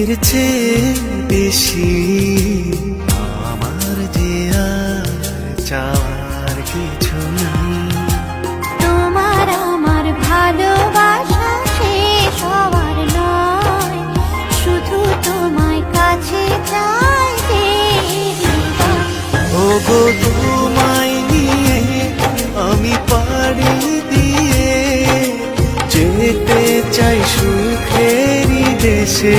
এর চেয়ে বেশি আমার যে আর চাওয়ার কিছু নেই। তোমার আমার ভালোবাসা শেষ হওয়ার নয়, শুধু তোমায় কাছে চাই যে হৃদয়। ওগো তোমায় নিয়ে আমি পাড়ি দিয়ে যেতে চাই সুখেরই দেশে